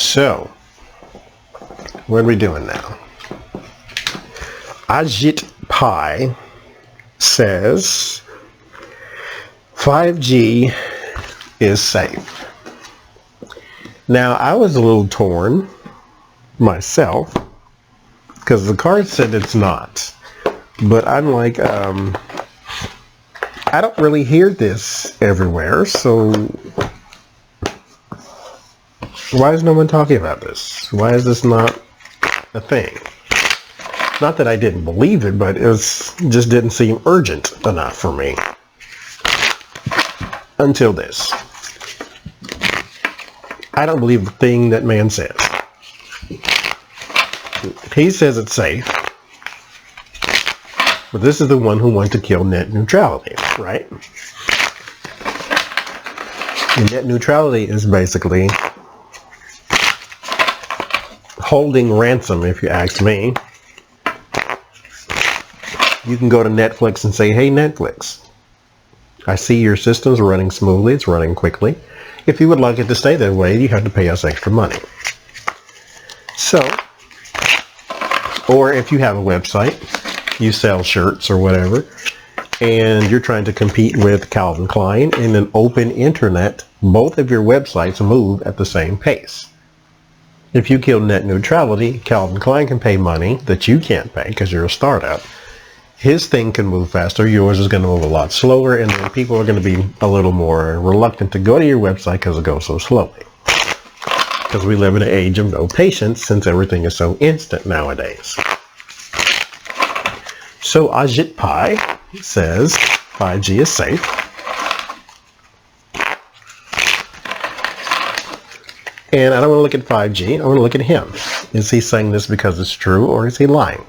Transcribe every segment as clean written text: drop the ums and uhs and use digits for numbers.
So, what are we doing now? Ajit Pai says 5G is safe. Now, I was a little torn myself because the card said it's not. But I'm like, I don't really hear this everywhere, so why is no one talking about this? Why is this not a thing? Not that I didn't believe it, but just didn't seem urgent enough for me. Until this. I don't believe a thing that man says. He says it's safe. But this is the one who wants to kill net neutrality, right? And net neutrality is basically holding ransom, if you ask me. You can go to Netflix and say, hey, Netflix, I see your system's running smoothly, it's running quickly. If you would like it to stay that way, you have to pay us extra money. So, or if you have a website, you sell shirts or whatever, and you're trying to compete with Calvin Klein in an open internet, both of your websites move at the same pace. If you kill net neutrality, Calvin Klein can pay money that you can't pay because you're a startup. His thing can move faster, yours is going to move a lot slower, and then people are going to be a little more reluctant to go to your website because it goes so slowly. Because we live in an age of no patience since everything is so instant nowadays. So Ajit Pai says 5G is safe. And I don't want to look at 5G, I want to look at him. Is he saying this because it's true, or is he lying?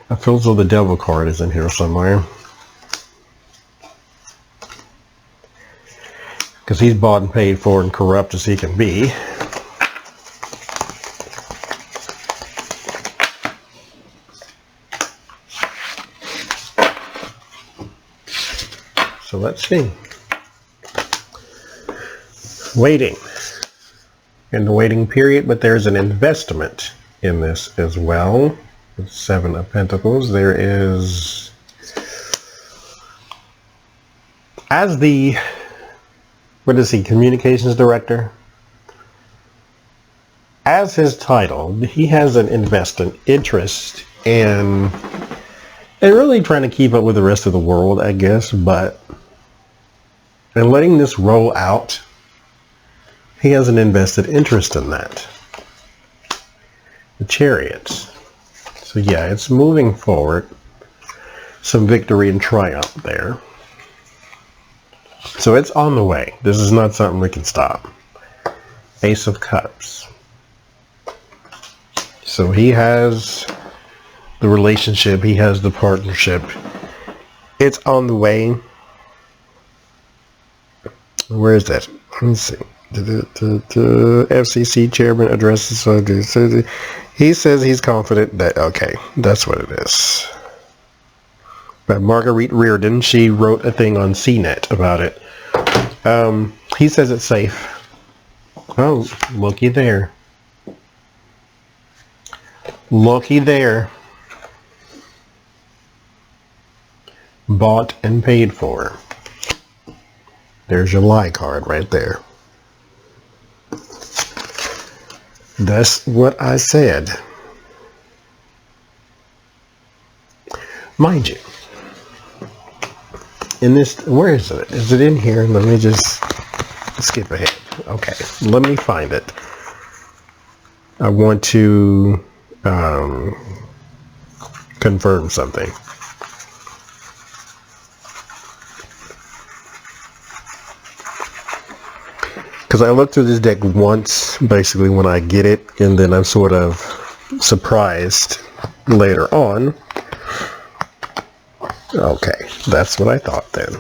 I feel as though the devil card is in here somewhere. Because he's bought and paid for and corrupt as he can be. So let's see. Waiting. In the waiting period, but there's an investment in this as well. 7 of Pentacles. There is, as the, what is he, communications director? As his title, he has an invested interest in, and really trying to keep up with the rest of the world, I guess, but in letting this roll out, he has an invested interest in that. The Chariots. So yeah, it's moving forward. Some victory and triumph there. So it's on the way. This is not something we can stop. Ace of Cups. So he has the relationship, he has the partnership. It's on the way. Where is that? Let's see. FCC chairman addresses. He says he's confident that, okay, that's what it is. But Marguerite Reardon, she wrote a thing on CNET about it. He says it's safe. Oh, looky there. Looky there. Bought and paid for. There's your lie card right there. That's what I said. Mind you, in this, where is it? Is it in here? Let me just skip ahead. Okay, let me find it. I want to confirm something. Because I looked through this deck once, basically when I get it, and then I'm sort of surprised later on. Okay, that's what I thought then.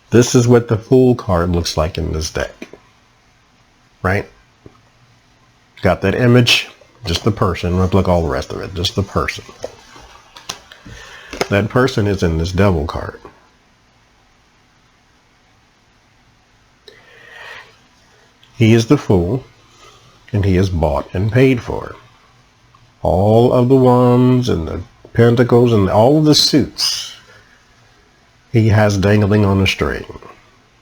This is what the Fool card looks like in this deck. Right? Got that image, just the person. Let's look all the rest of it, just the person. That person is in this Devil card. He is the fool, and he is bought and paid for. All of the wands and the pentacles and all of the suits he has dangling on a string.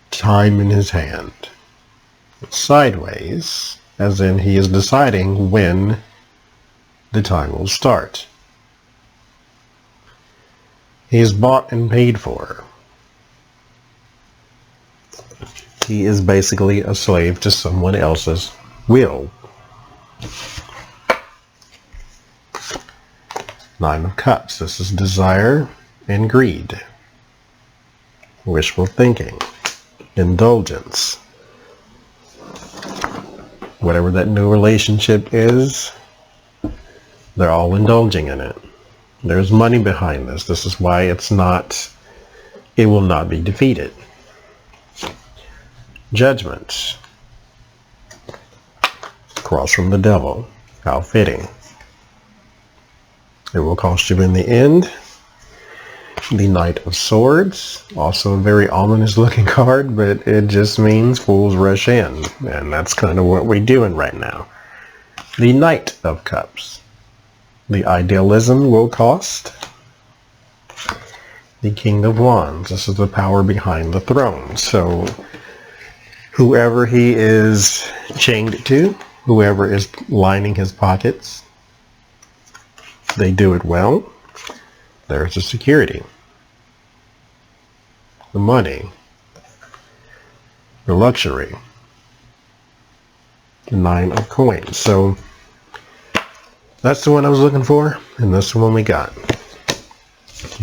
Time in his hand. Sideways, as in he is deciding when the time will start. He is bought and paid for. He is basically a slave to someone else's will. Nine of Cups. This is desire and greed. Wishful thinking. Indulgence. Whatever that new relationship is, they're all indulging in it. There's money behind this. This is why it will not be defeated. Judgment. Cross from the devil. How fitting. It will cost you in the end. The Knight of Swords. Also a very ominous looking card, but it just means fools rush in. And that's kind of what we're doing right now. The Knight of Cups. The idealism will cost. The King of Wands. This is the power behind the throne. So whoever he is chained to, whoever is lining his pockets, they do it well. There's the security. The money. The luxury. The Nine of Coins. So that's the one I was looking for, and that's the one we got.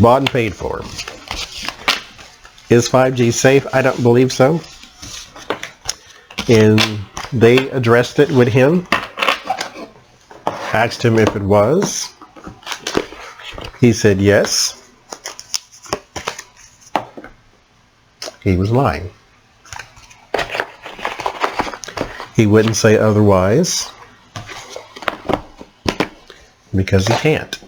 Bought and paid for. Is 5G safe? I don't believe so. And they addressed it with him. Asked him if it was. He said yes. He was lying. He wouldn't say otherwise because he can't.